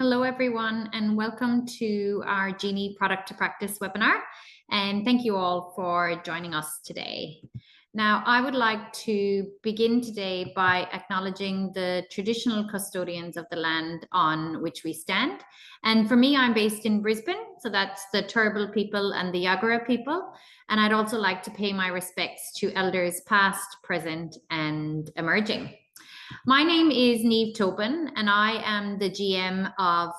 Hello, everyone, and welcome to our Genie Product to Practice webinar. And thank you all for joining us today. Now, I would like to begin today by acknowledging the traditional custodians of the land on which we stand. And for me, I'm based in Brisbane, so that's the Turrbal people and the Yagara people. And I'd also like to pay my respects to elders past, present, and emerging. My name is Niamh Tobin, and I am the GM of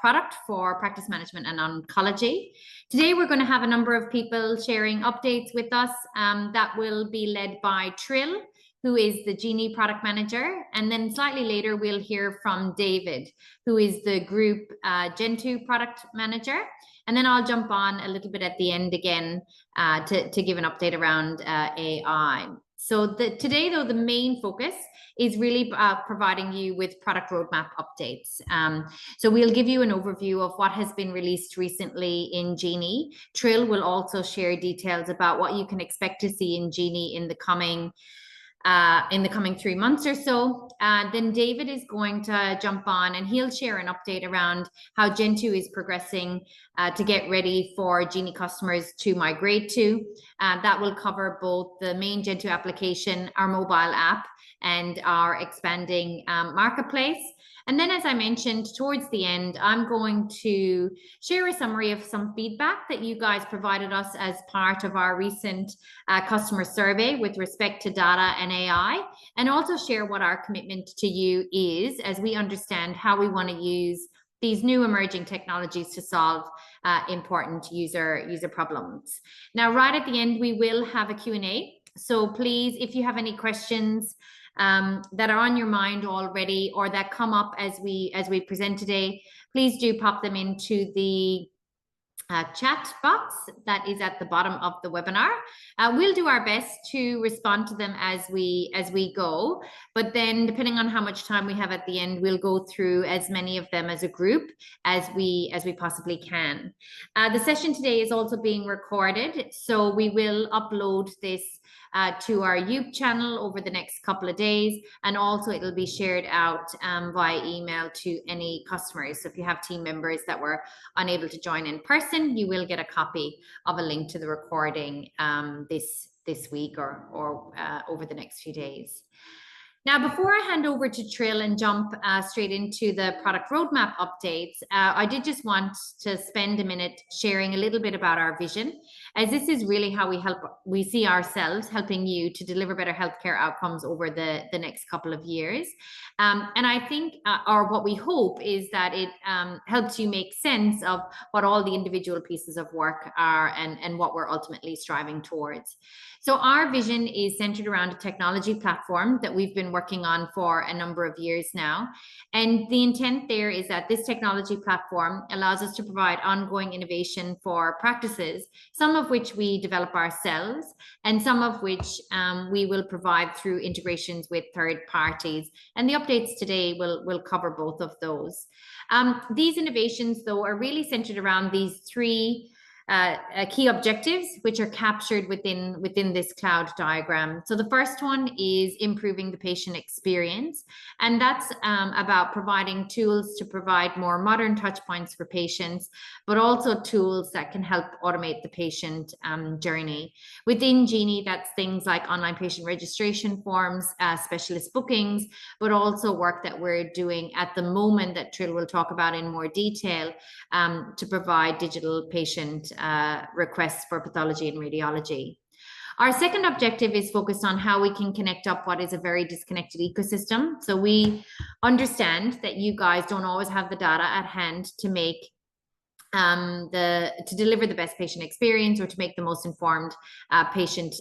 product for practice management and oncology. Today, we're going to have a number of people sharing updates with us that will be led by Trill, who is the Genie product manager. And then slightly later, we'll hear from David, who is the group Gentu product manager. And then I'll jump on a little bit at the end again to give an update around AI. So today, though, the main focus is really providing you with product roadmap updates. So we'll give you an overview of what has been released recently in Genie. Trill will also share details about what you can expect to see in Genie in the coming 3 months or so. Then David is going to jump on and he'll share an update around how Gentu is progressing to get ready for Genie customers to migrate to. That will cover both the main Gentu application, our mobile app, and our expanding marketplace. And then, as I mentioned, towards the end, I'm going to share a summary of some feedback that you guys provided us as part of our recent customer survey with respect to data and AI, and also share what our commitment to you is as we understand how we want to use these new emerging technologies to solve important user problems. Now, right at the end, we will have a Q&A. So please, if you have any questions that are on your mind already or that come up as we present today, please do pop them into the chat box that is at the bottom of the webinar. We'll do our best to respond to them as we go, but then depending on how much time we have at the end, we'll go through as many of them as a group as we possibly can. The session today is also being recorded, so we will upload this to our YouTube channel over the next couple of days, and also it'll be shared out via email to any customers. So if you have team members that were unable to join in person, you will get a copy of a link to the recording this week or over the next few days. Now, before I hand over to Trill and jump straight into the product roadmap updates, I did just want to spend a minute sharing a little bit about our vision, as this is really how we see ourselves helping you to deliver better healthcare outcomes over the next couple of years. And I think, or what we hope, is that it helps you make sense of what all the individual pieces of work are and what we're ultimately striving towards. So our vision is centered around a technology platform that we've been working on for a number of years now. And the intent there is that this technology platform allows us to provide ongoing innovation for practices, some of which we develop ourselves, and some of which we will provide through integrations with third parties. And the updates today will cover both of those. These innovations, though, are really centered around these three key objectives, which are captured within this cloud diagram. So the first one is improving the patient experience, and that's about providing tools to provide more modern touch points for patients, but also tools that can help automate the patient journey. Within Genie, that's things like online patient registration forms, specialist bookings, but also work that we're doing at the moment that Trill will talk about in more detail to provide digital patient requests for pathology and radiology. Our second objective is focused on how we can connect up what is a very disconnected ecosystem. So we understand that you guys don't always have the data at hand to make to deliver the best patient experience or to make the most informed patient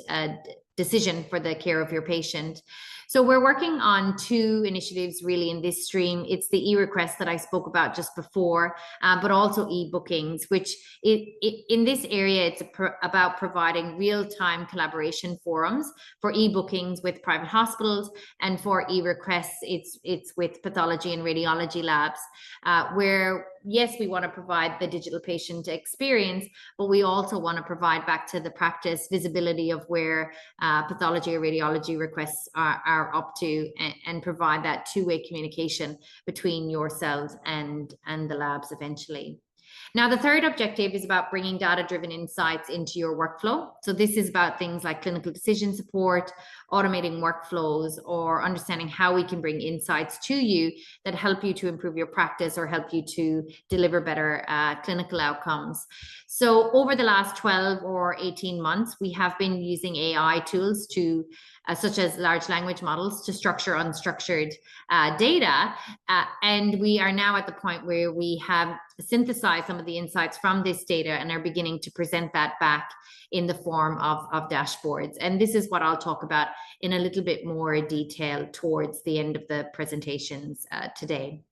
decision for the care of your patient. So we're working on two initiatives really in this stream. It's the e-request that I spoke about just before, but also e-bookings, which in this area, it's about providing real-time collaboration forums for e-bookings with private hospitals, and for e-requests, it's with pathology and radiology labs, where yes, we want to provide the digital patient experience, but we also want to provide back to the practice visibility of where pathology or radiology requests are power up to, and provide that two-way communication between yourselves and the labs eventually. Now, the third objective is about bringing data-driven insights into your workflow. So this is about things like clinical decision support, automating workflows, or understanding how we can bring insights to you that help you to improve your practice or help you to deliver better clinical outcomes. So over the last 12 or 18 months, we have been using AI tools to such as large language models to structure unstructured data. And we are now at the point where we have synthesized some of the insights from this data and are beginning to present that back in the form of dashboards. And this is what I'll talk about in a little bit more detail towards the end of the presentations today.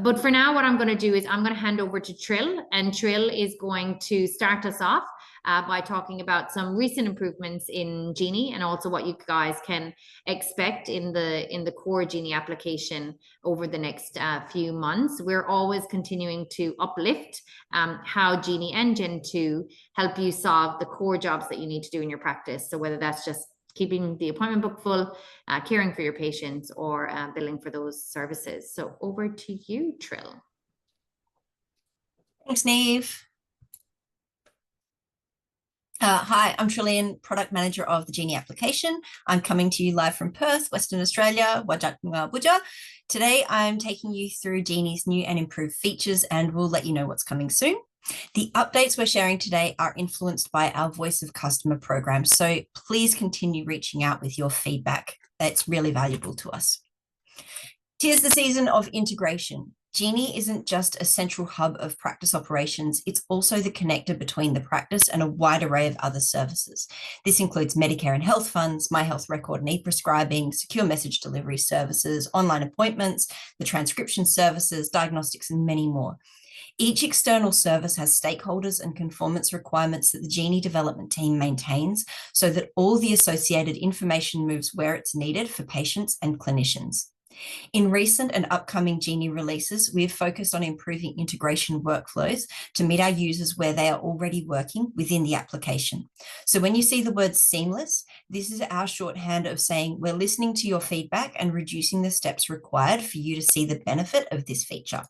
But for now, what I'm going to do is I'm going to hand over to Trill, and Trill is going to start us off by talking about some recent improvements in Genie and also what you guys can expect in the core Genie application over the next few months. We're always continuing to uplift how Genie and Gentu help you solve the core jobs that you need to do in your practice. So whether that's just keeping the appointment book full, caring for your patients, or billing for those services. So over to you, Trill. Thanks, Neve. Hi, I'm Trillian, Product Manager of the Genie application. I'm coming to you live from Perth, Western Australia, Wajak Noongar Buja. Today, I'm taking you through Genie's new and improved features, and we'll let you know what's coming soon. The updates we're sharing today are influenced by our Voice of Customer program, so please continue reaching out with your feedback. It's really valuable to us. 'Tis the season of integration. Genie isn't just a central hub of practice operations, it's also the connector between the practice and a wide array of other services. This includes Medicare and health funds, My Health Record and e-prescribing, secure message delivery services, online appointments, the transcription services, diagnostics, and many more. Each external service has stakeholders and conformance requirements that the Genie development team maintains so that all the associated information moves where it's needed for patients and clinicians. In recent and upcoming Genie releases, we have focused on improving integration workflows to meet our users where they are already working within the application. So when you see the word seamless, this is our shorthand of saying we're listening to your feedback and reducing the steps required for you to see the benefit of this feature.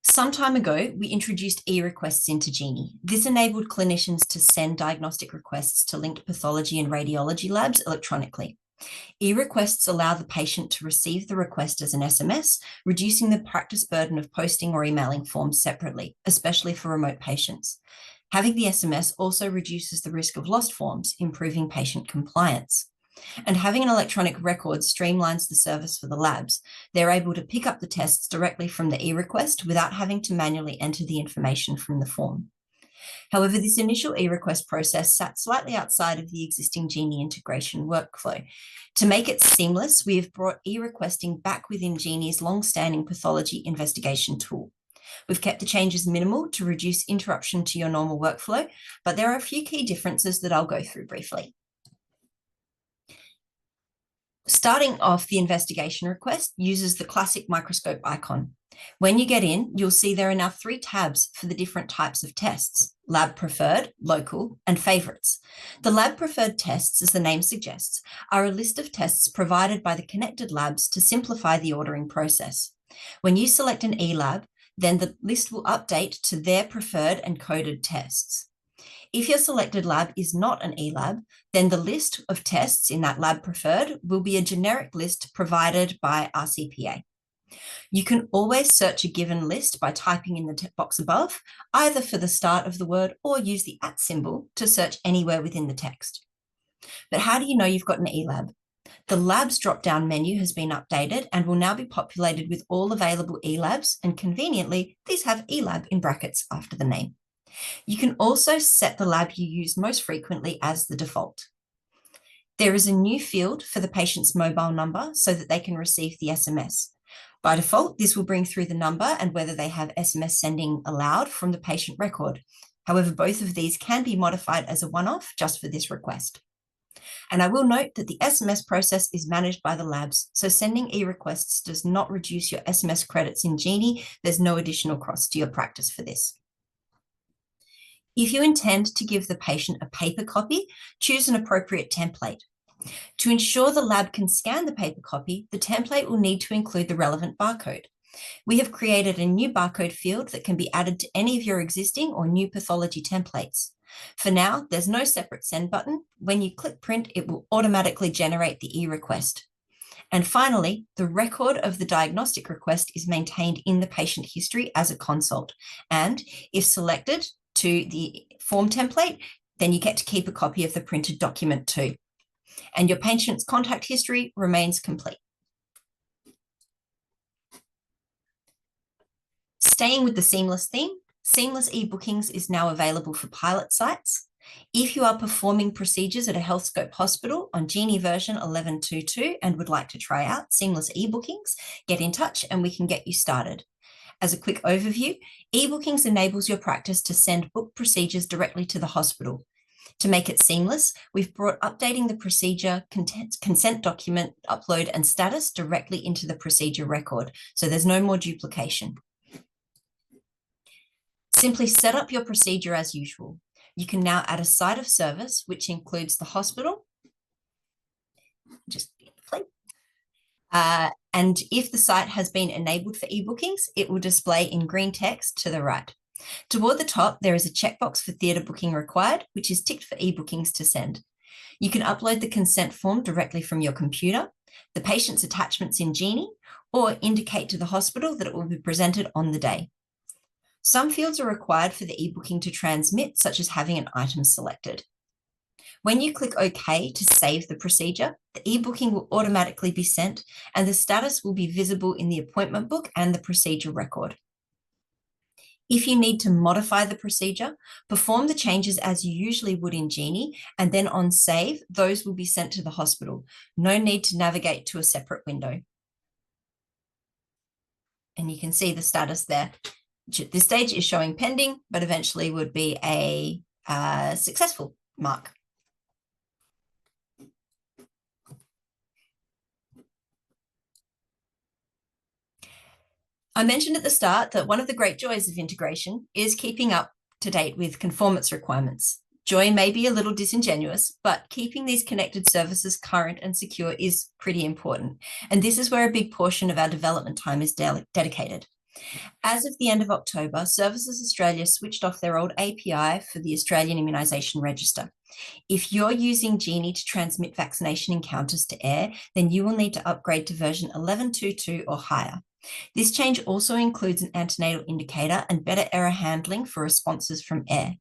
Some time ago, we introduced e-requests into Genie. This enabled clinicians to send diagnostic requests to linked pathology and radiology labs electronically. E-requests allow the patient to receive the request as an SMS, reducing the practice burden of posting or emailing forms separately, especially for remote patients. Having the SMS also reduces the risk of lost forms, improving patient compliance. And having an electronic record streamlines the service for the labs. They're able to pick up the tests directly from the e-request without having to manually enter the information from the form. However, this initial e-request process sat slightly outside of the existing Genie integration workflow. To make it seamless, we have brought e-requesting back within Genie's long-standing pathology investigation tool. We've kept the changes minimal to reduce interruption to your normal workflow, but there are a few key differences that I'll go through briefly. Starting off, the investigation request uses the classic microscope icon. When you get in, you'll see there are now 3 tabs for the different types of tests: lab preferred, local, and favorites. The lab preferred tests, as the name suggests, are a list of tests provided by the connected labs to simplify the ordering process. When you select an e-lab, then the list will update to their preferred and coded tests. If your selected lab is not an e-lab, then the list of tests in that lab preferred will be a generic list provided by RCPA. You can always search a given list by typing in the box above, either for the start of the word or use the @ symbol to search anywhere within the text. But how do you know you've got an e-lab? The labs drop-down menu has been updated and will now be populated with all available e-labs, and conveniently, these have e-lab in brackets after the name. You can also set the lab you use most frequently as the default. There is a new field for the patient's mobile number so that they can receive the SMS. By default, this will bring through the number and whether they have SMS sending allowed from the patient record. However, both of these can be modified as a one-off just for this request. And I will note that the SMS process is managed by the labs, so sending e-requests does not reduce your SMS credits in Genie. There's no additional cost to your practice for this. If you intend to give the patient a paper copy, choose an appropriate template. To ensure the lab can scan the paper copy, the template will need to include the relevant barcode. We have created a new barcode field that can be added to any of your existing or new pathology templates. For now, there's no separate send button. When you click print, it will automatically generate the e-request. And finally, the record of the diagnostic request is maintained in the patient history as a consult. And if selected to the form template, then you get to keep a copy of the printed document too. And your patient's contact history remains complete. Staying with the seamless theme, seamless e-bookings is now available for pilot sites. If you are performing procedures at a Healthscope hospital on Genie version 11.2.2 and would like to try out seamless e-bookings, get in touch and we can get you started. As a quick overview, e-bookings enables your practice to send booked procedures directly to the hospital. To make it seamless, we've brought updating the procedure consent document upload and status directly into the procedure record, so there's no more duplication. Simply set up your procedure as usual. You can now add a site of service, which includes the hospital. Just play. And if the site has been enabled for e-bookings, it will display in green text to the right. Toward the top, there is a checkbox for theatre booking required, which is ticked for e-bookings to send. You can upload the consent form directly from your computer, the patient's attachments in Genie, or indicate to the hospital that it will be presented on the day. Some fields are required for the e-booking to transmit, such as having an item selected. When you click OK to save the procedure, the e-booking will automatically be sent and the status will be visible in the appointment book and the procedure record. If you need to modify the procedure, perform the changes as you usually would in Genie, and then on save, those will be sent to the hospital. No need to navigate to a separate window. And you can see the status there, which at this stage is showing pending, but eventually would be a successful mark. I mentioned at the start that one of the great joys of integration is keeping up to date with conformance requirements. Joy may be a little disingenuous, but keeping these connected services current and secure is pretty important. And this is where a big portion of our development time is dedicated. As of the end of October, Services Australia switched off their old API for the Australian Immunisation Register. If you're using Genie to transmit vaccination encounters to AIR, then you will need to upgrade to version 11.2.2 or higher. This change also includes an antenatal indicator and better error handling for responses from AIR.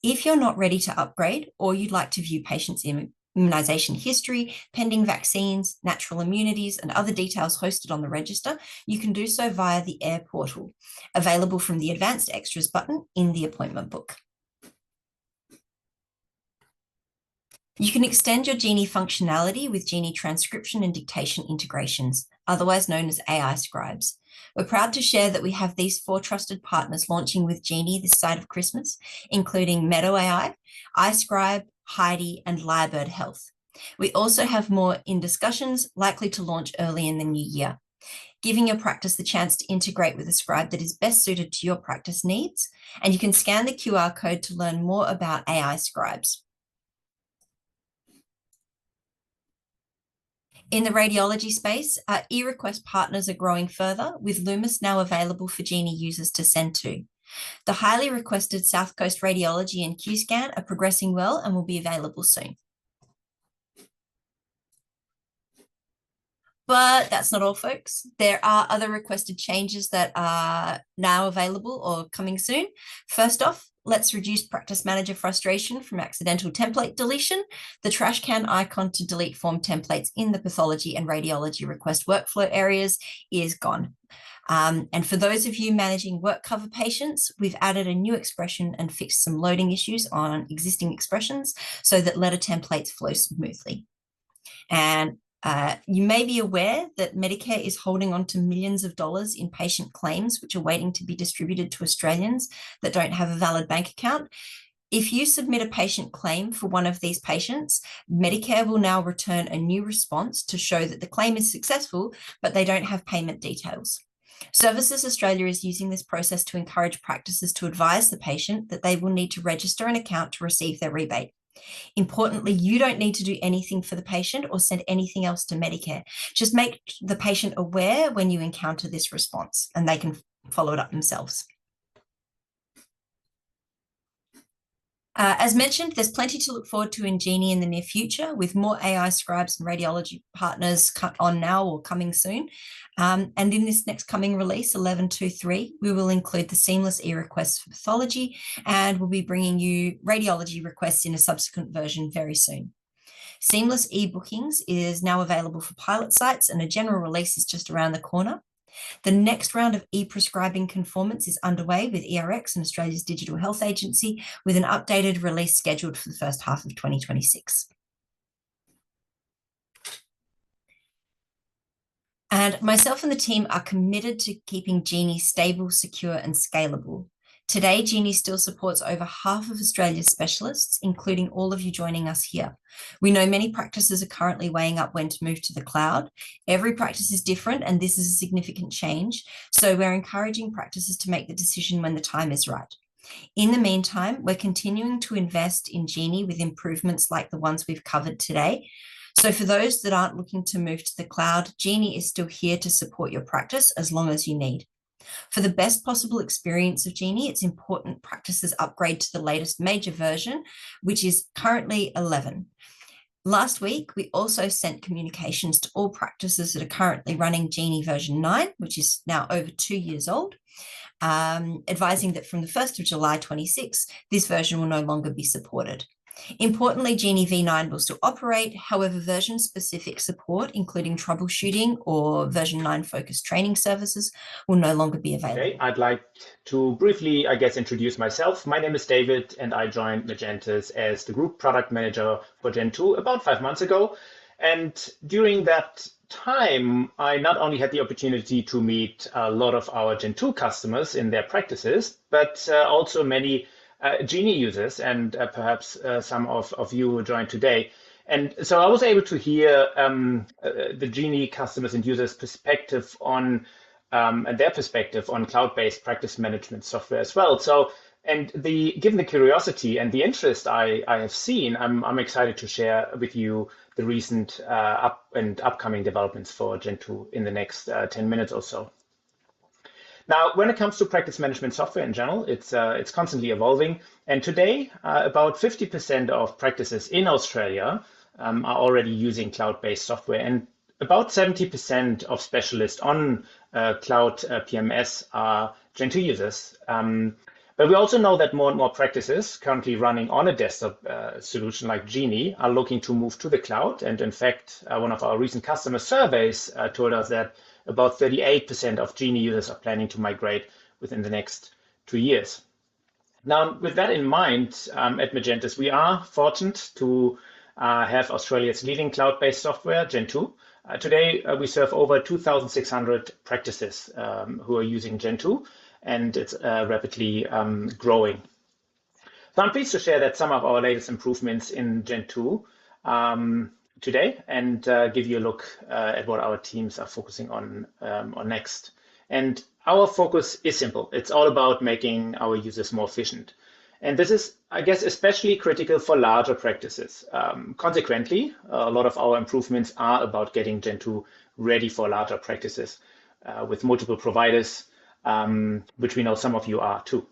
If you're not ready to upgrade or you'd like to view patients' immunisation history, pending vaccines, natural immunities, and other details hosted on the register, you can do so via the AIR portal, available from the Advanced Extras button in the appointment book. You can extend your Genie functionality with Genie transcription and dictation integrations, otherwise known as AI scribes. We're proud to share that we have these 4 trusted partners launching with Genie this side of Christmas, including Meadow AI, iScribe, Heidi, and Lyrebird Health. We also have more in discussions, likely to launch early in the new year, giving your practice the chance to integrate with a scribe that is best suited to your practice needs. And you can scan the QR code to learn more about AI scribes. In the radiology space, our e-request partners are growing further, with Lumis now available for Genie users to send to. The highly requested South Coast Radiology and QScan are progressing well and will be available soon. But that's not all, folks. There are other requested changes that are now available or coming soon. First off, let's reduce practice manager frustration from accidental template deletion. The trash can icon to delete form templates in the pathology and radiology request workflow areas is gone. And for those of you managing work cover patients, we've added a new expression and fixed some loading issues on existing expressions so that letter templates flow smoothly. And you may be aware that Medicare is holding on to millions of dollars in patient claims, which are waiting to be distributed to Australians that don't have a valid bank account. If you submit a patient claim for one of these patients, Medicare will now return a new response to show that the claim is successful, but they don't have payment details. Services Australia is using this process to encourage practices to advise the patient that they will need to register an account to receive their rebate. Importantly, you don't need to do anything for the patient or send anything else to Medicare. Just make the patient aware when you encounter this response, and they can follow it up themselves. As mentioned, there's plenty to look forward to in Genie in the near future, with more AI scribes and radiology partners on now or coming soon. And in this next coming release, 11.2.3, we will include the seamless e-requests for pathology, and we'll be bringing you radiology requests in a subsequent version very soon. Seamless e-bookings is now available for pilot sites, and a general release is just around the corner. The next round of e-prescribing conformance is underway with ERX and Australia's Digital Health Agency, with an updated release scheduled for the first half of 2026. And myself and the team are committed to keeping Genie stable, secure, and scalable. Today, Genie still supports over half of Australia's specialists, including all of you joining us here. We know many practices are currently weighing up when to move to the cloud. Every practice is different, and this is a significant change. So we're encouraging practices to make the decision when the time is right. In the meantime, we're continuing to invest in Genie with improvements like the ones we've covered today. So for those that aren't looking to move to the cloud, Genie is still here to support your practice as long as you need. For the best possible experience of Genie, it's important practices upgrade to the latest major version, which is currently 11. Last week, we also sent communications to all practices that are currently running Genie version 9, which is now over 2 years old, advising that from the 1st of July 26, this version will no longer be supported. Importantly, Genie v9 will still operate. However, version-specific support, including troubleshooting or version 9 focused training services, will no longer be available. Okay, I'd like to briefly, introduce myself. My name is David, and I joined Magentus as the Group Product Manager for Gentu about 5 months ago. And during that time, I not only had the opportunity to meet a lot of our Gentu customers in their practices, but also many Genie users, and perhaps some of you who joined today. And so I was able to hear the Genie customers and users' perspective on and their perspective on cloud-based practice management software as well. So, and given the curiosity and the interest I have seen, I'm excited to share with you the recent upcoming developments for Gentu in the next 10 minutes or so. Now, when it comes to practice management software in general, it's constantly evolving. And today, about 50% of practices in Australia are already using cloud-based software, and about 70% of specialists on cloud PMS are Gentu users. But we also know that more and more practices currently running on a desktop solution like Genie are looking to move to the cloud. And in fact, one of our recent customer surveys told us that about 38% of Genie users are planning to migrate within the next 2 years. Now, with that in mind, at Magentus, we are fortunate to have Australia's leading cloud-based software, Gentu. Today, we serve over 2,600 practices who are using Gentu, and it's rapidly growing. So I'm pleased to share that some of our latest improvements in Gentu today, and give you a look at what our teams are focusing on next. And our focus is simple. It's all about making our users more efficient. And this is, I guess, especially critical for larger practices. Consequently, a lot of our improvements are about getting Gentu ready for larger practices with multiple providers, which we know some of you are too.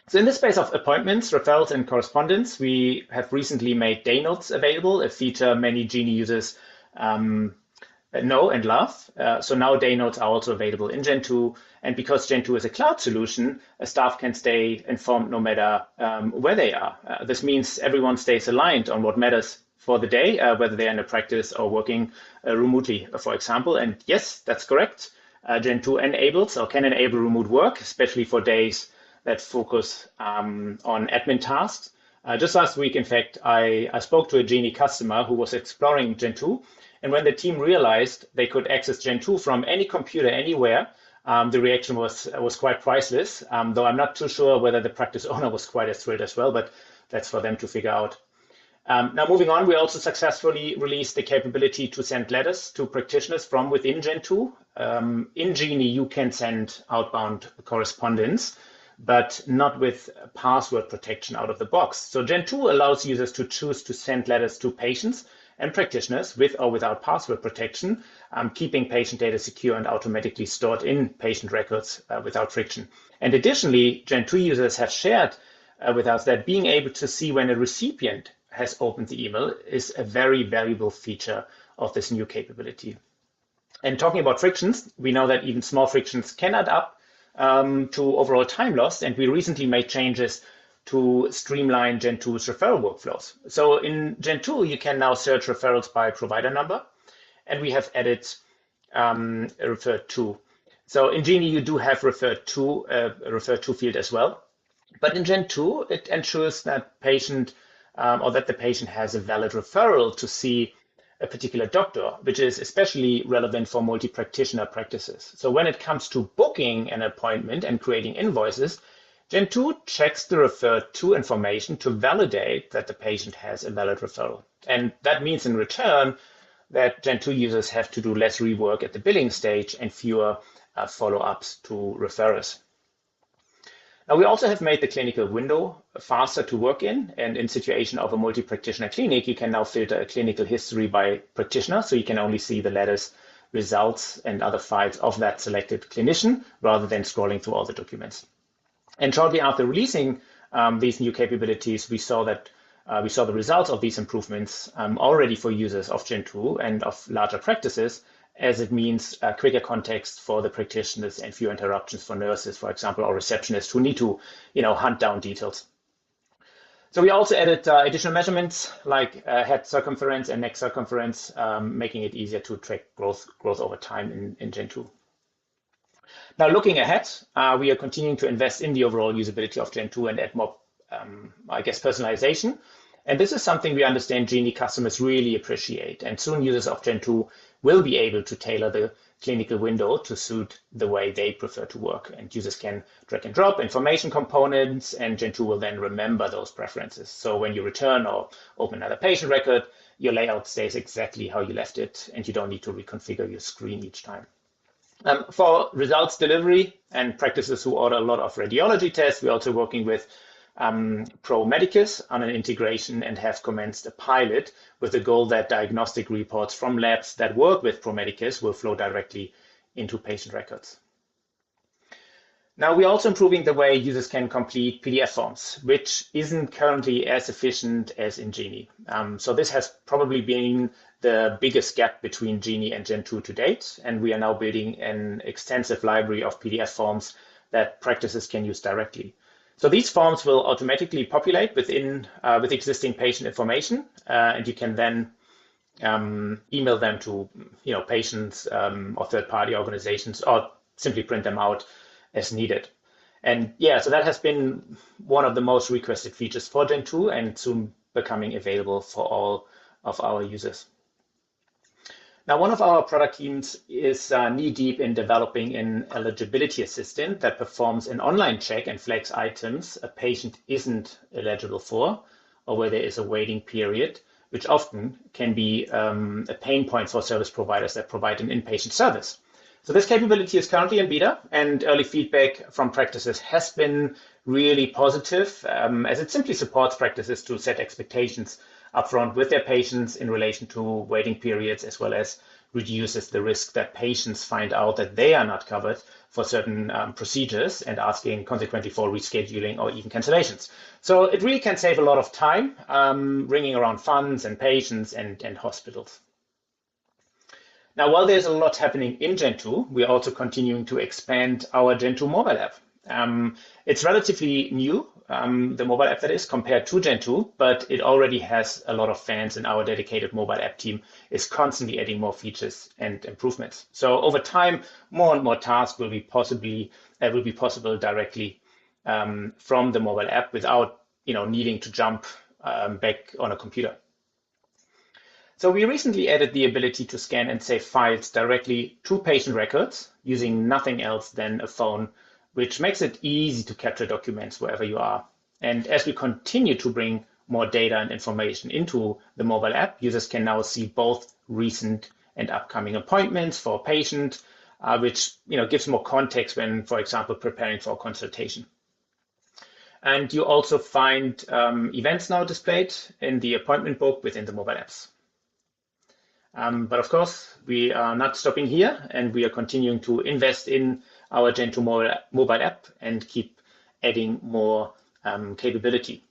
So in the space of appointments, referrals, and correspondence, we have recently made day notes available, a feature many Genie users know and love. So now day notes are also available in Gentu. And because Gentu is a cloud solution, staff can stay informed no matter where they are. This means everyone stays aligned on what matters for the day, whether they're in a practice or working remotely, for example. And yes, that's correct. Gentu enables or can enable remote work, especially for days that focus on admin tasks. Just last week, in fact, I spoke to a Genie customer who was exploring Gentu. And when the team realized they could access Gentu from any computer anywhere, the reaction was quite priceless, though I'm not too sure whether the practice owner was quite as thrilled as well, but that's for them to figure out. Now, moving on, we also successfully released the capability to send letters to practitioners from within Gentu. In Genie, you can send outbound correspondence, but not with password protection out of the box. So Gentoo allows users to choose to send letters to patients and practitioners with or without password protection, keeping patient data secure and automatically stored in patient records without friction. And additionally, Gentoo users have shared with us that being able to see when a recipient has opened the email is a very valuable feature of this new capability. And talking about frictions, we know that even small frictions can add up to overall time loss. And we recently made changes to streamline Gentoo's referral workflows. So in Gentoo, you can now search referrals by provider number, and we have added referred to. So in Genie, you do have referred to field as well. But in Gentoo, it ensures that the patient has a valid referral to see a particular doctor, which is especially relevant for multi-practitioner practices. So when it comes to booking an appointment and creating invoices, Gentoo checks the referred to information to validate that the patient has a valid referral. And that means in return that Gentoo users have to do less rework at the billing stage and fewer follow-ups to referrers. Now, we also have made the clinical window faster to work in, and in situation of a multi-practitioner clinic, you can now filter a clinical history by practitioner, so you can only see the letters, results, and other files of that selected clinician, rather than scrolling through all the documents. And shortly after releasing these new capabilities, we saw the results of these improvements already for users of Gentoo and of larger practices, as it means quicker context for the practitioners and fewer interruptions for nurses, for example, or receptionists who need to, hunt down details. So we also added additional measurements like head circumference and neck circumference, making it easier to track growth over time in Gentoo. Now, looking ahead, we are continuing to invest in the overall usability of Gentoo and add more, personalization. And this is something we understand Genie customers really appreciate. And soon users of Gentoo will be able to tailor the clinical window to suit the way they prefer to work. And users can drag and drop information components, and Gentoo will then remember those preferences. So when you return or open another patient record, your layout stays exactly how you left it, and you don't need to reconfigure your screen each time. For results delivery and practices who order a lot of radiology tests, we're also working with Pro Medicus on an integration and have commenced a pilot with the goal that diagnostic reports from labs that work with Pro Medicus will flow directly into patient records. Now, we're also improving the way users can complete PDF forms, which isn't currently as efficient as in Genie. So this has probably been the biggest gap between Genie and Gentoo to date, and we are now building an extensive library of PDF forms that practices can use directly. So these forms will automatically populate with existing patient information, and you can then email them to patients or third-party organizations, or simply print them out as needed. And yeah, so that has been one of the most requested features for Gentoo, and soon becoming available for all of our users. Now, one of our product teams is knee-deep in developing an eligibility assistant that performs an online check and flags items a patient isn't eligible for, or where there is a waiting period, which often can be a pain point for service providers that provide an inpatient service. So this capability is currently in beta, and early feedback from practices has been really positive, as it simply supports practices to set expectations upfront with their patients in relation to waiting periods, as well as reduces the risk that patients find out that they are not covered for certain procedures and asking consequently for rescheduling or even cancellations. So it really can save a lot of time ringing around funds and patients and hospitals. Now, while there's a lot happening in Gentu, we're also continuing to expand our Gentu mobile app. It's relatively new, the mobile app that is, compared to Gentu, but it already has a lot of fans, and our dedicated mobile app team is constantly adding more features and improvements. So over time, more and more tasks will be possible directly from the mobile app without needing to jump back on a computer. So we recently added the ability to scan and save files directly to patient records using nothing else than a phone, which makes it easy to capture documents wherever you are. And as we continue to bring more data and information into the mobile app, users can now see both recent and upcoming appointments for a patient, which gives more context when, for example, preparing for a consultation. And you also find events now displayed in the appointment book within the mobile apps. But of course, we are not stopping here, and we are continuing to invest in our Gentu mobile app and keep adding more capability.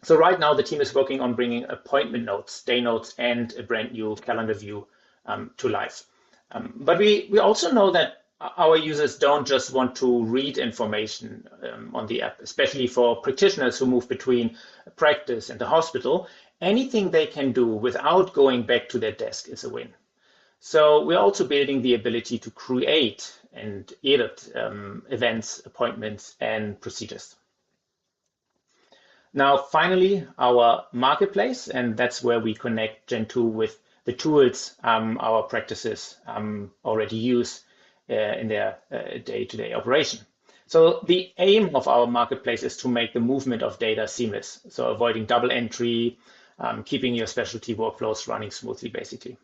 So right now, the team is working on bringing appointment notes, day notes, and a brand new calendar view to life. But we also know that our users don't just want to read information on the app, especially for practitioners who move between practice and the hospital. Anything they can do without going back to their desk is a win. So we're also building the ability to create and edit events, appointments, and procedures. Now, finally, our marketplace, and that's where we connect Gentu with the tools our practices already use in their day-to-day operation. So the aim of our marketplace is to make the movement of data seamless, so avoiding double entry, keeping your specialty workflows running smoothly, basically.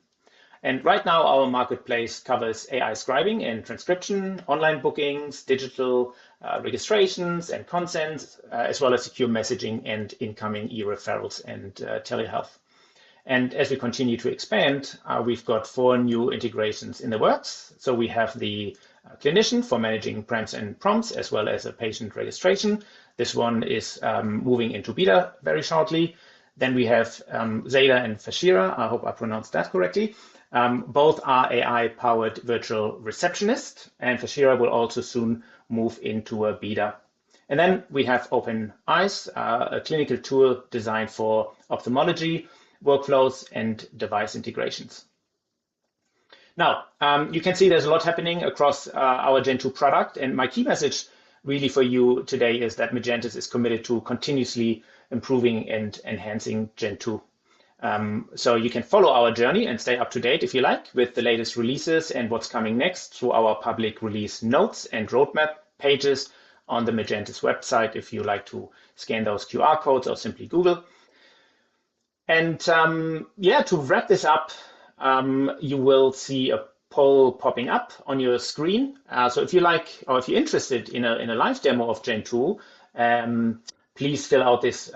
And right now, our marketplace covers AI scribing and transcription, online bookings, digital registrations and consents, as well as secure messaging and incoming e-referrals and telehealth. And as we continue to expand, we've got 4 new integrations in the works. So we have the clinician for managing prems and prompts, as well as a patient registration. This one is moving into beta very shortly. Then we have Zayda and Fashira. I hope I pronounced that correctly. Both are AI-powered virtual receptionists, and Fashira will also soon move into a beta. And then we have Open Eyes, a clinical tool designed for ophthalmology, workflows, and device integrations. Now, you can see there's a lot happening across our Gentu product, and my key message really for you today is that Magentus is committed to continuously improving and enhancing Gentu. So you can follow our journey and stay up to date if you like with the latest releases and what's coming next through our public release notes and roadmap pages on the Magentus website if you like to scan those QR codes or simply Google. And yeah, to wrap this up, you will see a poll popping up on your screen. So if you like, or if you're interested in a live demo of Gentu, please fill out this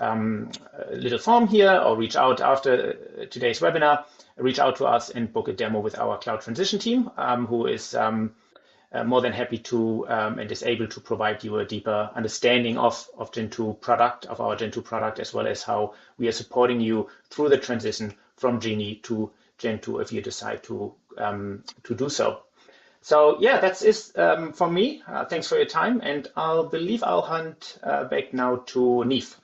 little form here or reach out after today's webinar, reach out to us and book a demo with our cloud transition team, who is more than happy to and is able to provide you a deeper understanding of Gentu product, of our Gentu product, as well as how we are supporting you through the transition from Genie to Gentu if you decide to do so. So yeah, that's it for me. Thanks for your time, and I'll hand back now to Neve.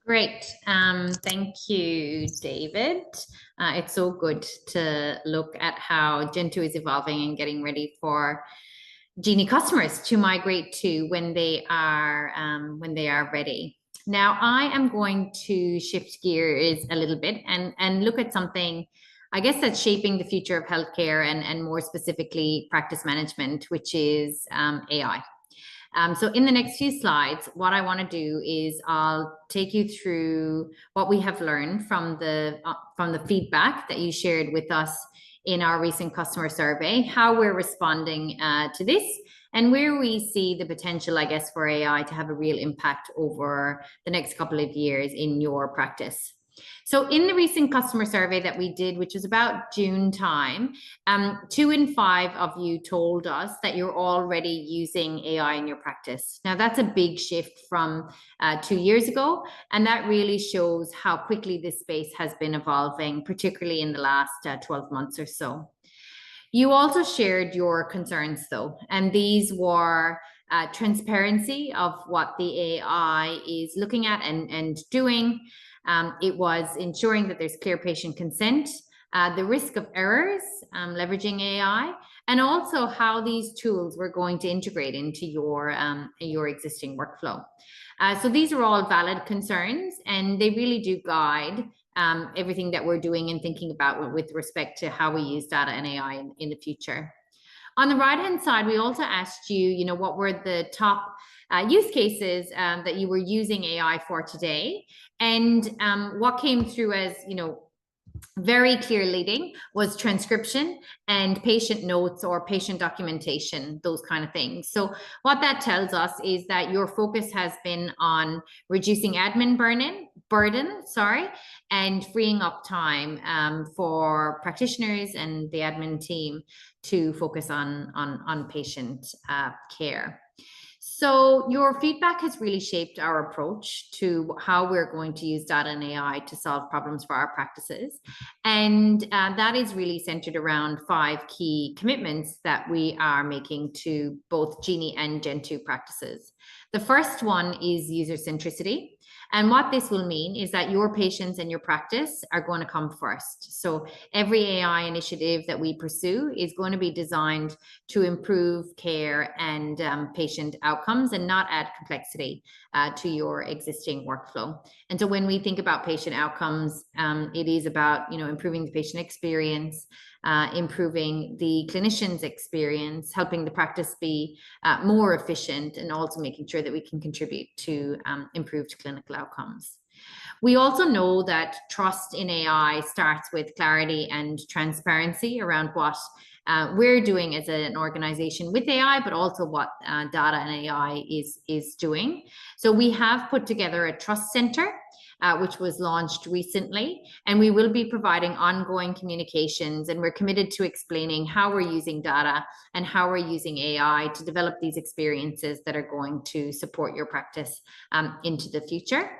Great. Thank you, David. It's so good to look at how Gentu is evolving and getting ready for Genie customers to migrate to when they are ready. Now, I am going to shift gears a little bit and look at something, I guess, that's shaping the future of healthcare and more specifically practice management, which is AI. So in the next few slides, what I want to do is I'll take you through what we have learned from the feedback that you shared with us in our recent customer survey, how we're responding to this, and where we see the potential, I guess, for AI to have a real impact over the next couple of years in your practice. So in the recent customer survey that we did, which was about June time, 2 in 5 of you told us that you're already using AI in your practice. Now that's a big shift from 2 years ago, and that really shows how quickly this space has been evolving, particularly in the last 12 months or so. You also shared your concerns though, and these were transparency of what the AI is looking at and doing. It was ensuring that there's clear patient consent, the risk of errors, leveraging AI, and also how these tools were going to integrate into your existing workflow. So these are all valid concerns, and they really do guide everything that we're doing and thinking about with respect to how we use data and AI in the future. On the right-hand side, we also asked you, what were the top use cases that you were using AI for today, and what came through as, very clear leading was transcription and patient notes or patient documentation, those kind of things. So what that tells us is that your focus has been on reducing admin burden, and freeing up time for practitioners and the admin team to focus on patient care. So your feedback has really shaped our approach to how we're going to use data and AI to solve problems for our practices. And that is really centered around 5 key commitments that we are making to both Genie and Gentu practices. The first one is user centricity. And what this will mean is that your patients and your practice are going to come first. So every AI initiative that we pursue is going to be designed to improve care and patient outcomes and not add complexity to your existing workflow. And so when we think about patient outcomes, it is about, improving the patient experience, improving the clinician's experience, helping the practice be more efficient, and also making sure that we can contribute to improved clinical outcomes. We also know that trust in AI starts with clarity and transparency around what we're doing as an organization with AI, but also what data and AI is doing. So we have put together a trust center, which was launched recently, and we will be providing ongoing communications, and we're committed to explaining how we're using data and how we're using AI to develop these experiences that are going to support your practice into the future.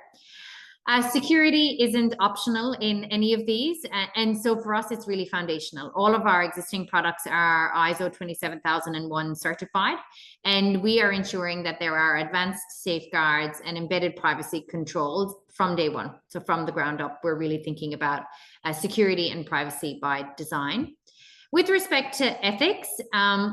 Security isn't optional in any of these, and so for us it's really foundational. All of our existing products are ISO 27001 certified, and we are ensuring that there are advanced safeguards and embedded privacy controls from day one. So from the ground up, we're really thinking about security and privacy by design. With respect to ethics,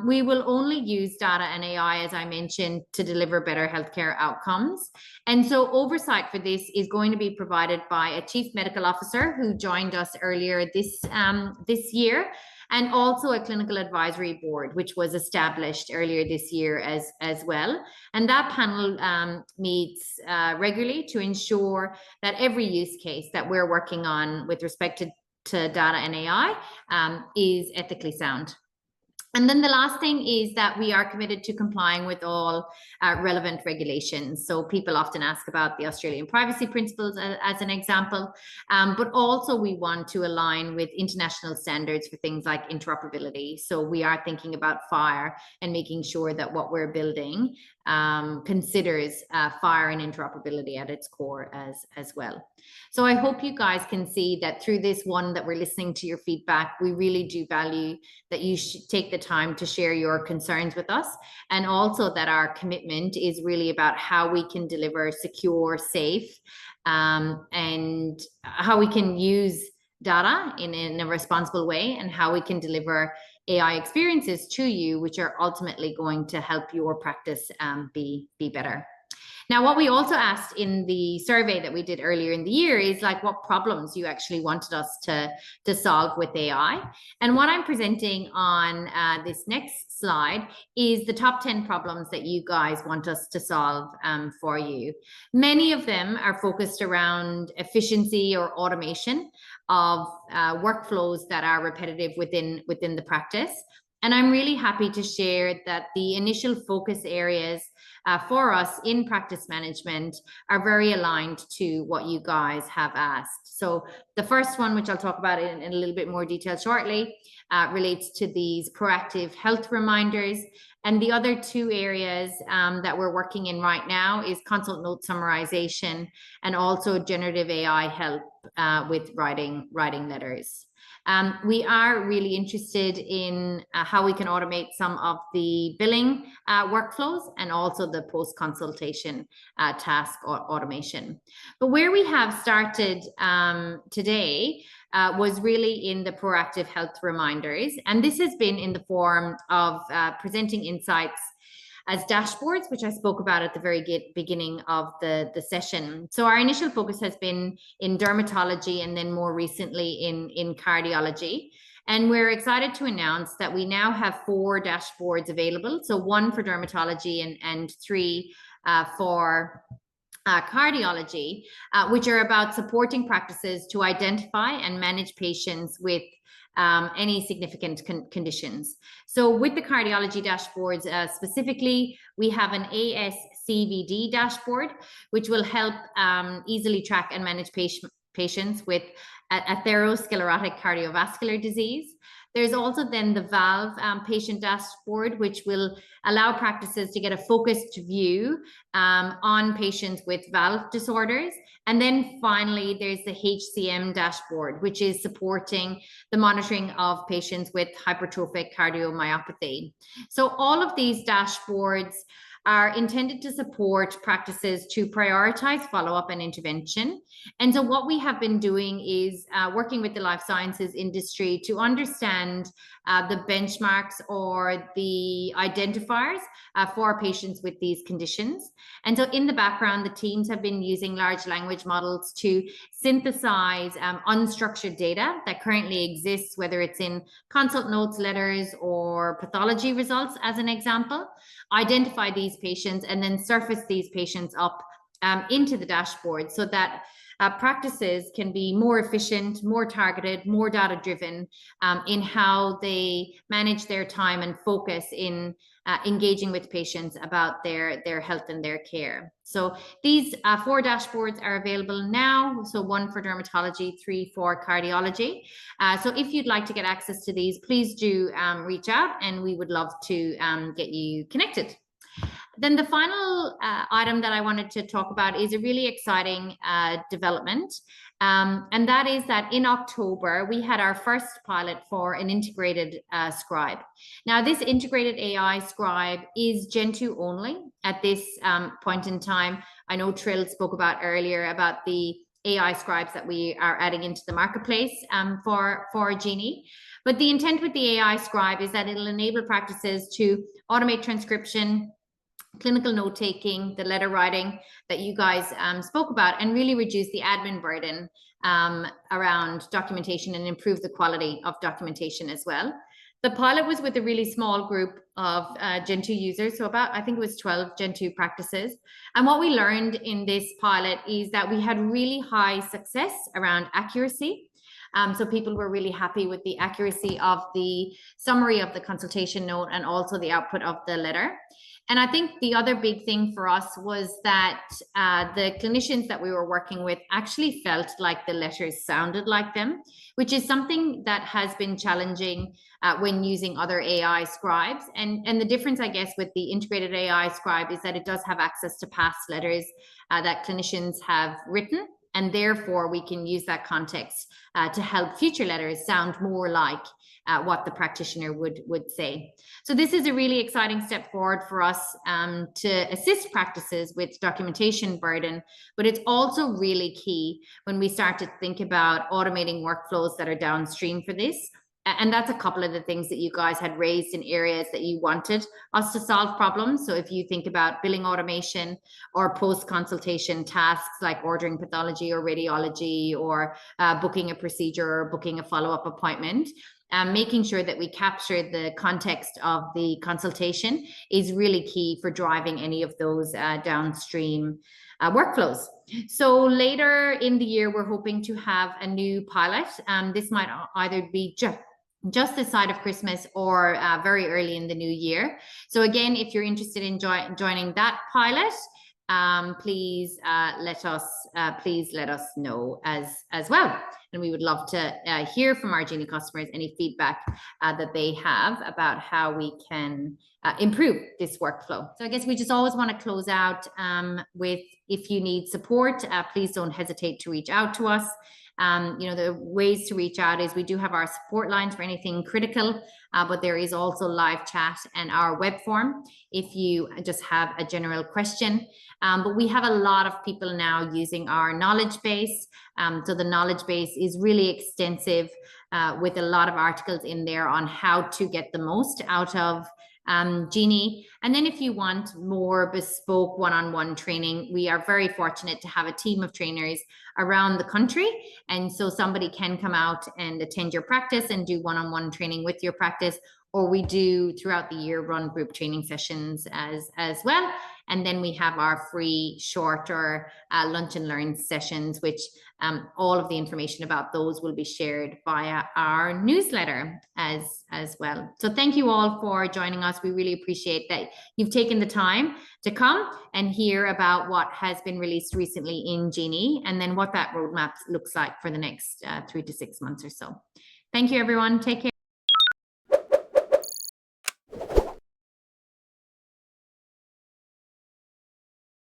we will only use data and AI, as I mentioned, to deliver better healthcare outcomes. And so oversight for this is going to be provided by a chief medical officer who joined us earlier this year, and also a clinical advisory board, which was established earlier this year as well. And that panel meets regularly to ensure that every use case that we're working on with respect to data and AI is ethically sound. And then the last thing is that we are committed to complying with all relevant regulations. So people often ask about the Australian privacy principles as an example, but also we want to align with international standards for things like interoperability. So we are thinking about FHIR and making sure that what we're building considers FHIR and interoperability at its core as well. So I hope you guys can see that through this one that we're listening to your feedback, we really do value that you should take the time to share your concerns with us, and also that our commitment is really about how we can deliver secure, safe, and how we can use data in a responsible way, and how we can deliver AI experiences to you, which are ultimately going to help your practice be better. Now, what we also asked in the survey that we did earlier in the year is like what problems you actually wanted us to solve with AI. And what I'm presenting on this next slide is the top 10 problems that you guys want us to solve for you. Many of them are focused around efficiency or automation of workflows that are repetitive within the practice. And I'm really happy to share that the initial focus areas for us in practice management are very aligned to what you guys have asked. So the first one, which I'll talk about in a little bit more detail shortly, relates to these proactive health reminders. And the other 2 areas that we're working in right now is consult note summarization and also generative AI help with writing letters. We are really interested in how we can automate some of the billing workflows and also the post-consultation task automation. But where we have started today was really in the proactive health reminders. And this has been in the form of presenting insights as dashboards, which I spoke about at the very beginning of the session. So our initial focus has been in dermatology and then more recently in cardiology. And we're excited to announce that we now have 4 dashboards available. So 1 for dermatology and 3 for cardiology, which are about supporting practices to identify and manage patients with any significant conditions. So with the cardiology dashboards specifically, we have an ASCVD dashboard, which will help easily track and manage patients with atherosclerotic cardiovascular disease. There's also then the valve patient dashboard, which will allow practices to get a focused view on patients with valve disorders. And then finally, there's the HCM dashboard, which is supporting the monitoring of patients with hypertrophic cardiomyopathy. So all of these dashboards are intended to support practices to prioritize follow-up and intervention. And so what we have been doing is working with the life sciences industry to understand the benchmarks or the identifiers for patients with these conditions. And so in the background, the teams have been using large language models to synthesize unstructured data that currently exists, whether it's in consult notes, letters, or pathology results, as an example, identify these patients and then surface these patients up into the dashboard so that practices can be more efficient, more targeted, more data-driven in how they manage their time and focus in engaging with patients about their health and their care. So these 4 dashboards are available now. So 1 for dermatology, 3 for cardiology. So if you'd like to get access to these, please do reach out and we would love to get you connected. Then the final item that I wanted to talk about is a really exciting development. And that is that in October, we had our first pilot for an integrated scribe. Now, this integrated AI scribe is Gentu only at this point in time. I know Trill spoke about earlier about the AI scribes that we are adding into the marketplace for Genie. But the intent with the AI scribe is that it'll enable practices to automate transcription, clinical note-taking, the letter writing that you guys spoke about, and really reduce the admin burden around documentation and improve the quality of documentation as well. The pilot was with a really small group of Gentu users, so about, I think it was 12 Gentu practices. And what we learned in this pilot is that we had really high success around accuracy. So people were really happy with the accuracy of the summary of the consultation note and also the output of the letter. And I think the other big thing for us was that the clinicians that we were working with actually felt like the letters sounded like them, which is something that has been challenging when using other AI scribes. And the difference, I guess, with the integrated AI scribe is that it does have access to past letters that clinicians have written. And therefore, we can use that context to help future letters sound more like what the practitioner would say. So this is a really exciting step forward for us to assist practices with documentation burden, but it's also really key when we start to think about automating workflows that are downstream for this. And that's a couple of the things that you guys had raised in areas that you wanted us to solve problems. So if you think about billing automation or post-consultation tasks like ordering pathology or radiology or booking a procedure or booking a follow-up appointment, making sure that we capture the context of the consultation is really key for driving any of those downstream workflows. So later in the year, we're hoping to have a new pilot. This might either be just this side of Christmas or very early in the new year. So again, if you're interested in joining that pilot, please let us know as well. And we would love to hear from our Genie customers any feedback that they have about how we can improve this workflow. So I guess we just always want to close out with, if you need support, please don't hesitate to reach out to us. The ways to reach out is we do have our support lines for anything critical, but there is also live chat and our web form if you just have a general question. But we have a lot of people now using our knowledge base. So the knowledge base is really extensive with a lot of articles in there on how to get the most out of Genie. And then if you want more bespoke one-on-one training, we are very fortunate to have a team of trainers around the country. And so somebody can come out and attend your practice and do one-on-one training with your practice, or we do throughout the year run group training sessions as well. And then we have our free shorter lunch and learn sessions, which all of the information about those will be shared via our newsletter as well. So thank you all for joining us. We really appreciate that you've taken the time to come and hear about what has been released recently in Genie, and then what that roadmap looks like for the next 3 to 6 months or so. Thank you, everyone. Take care.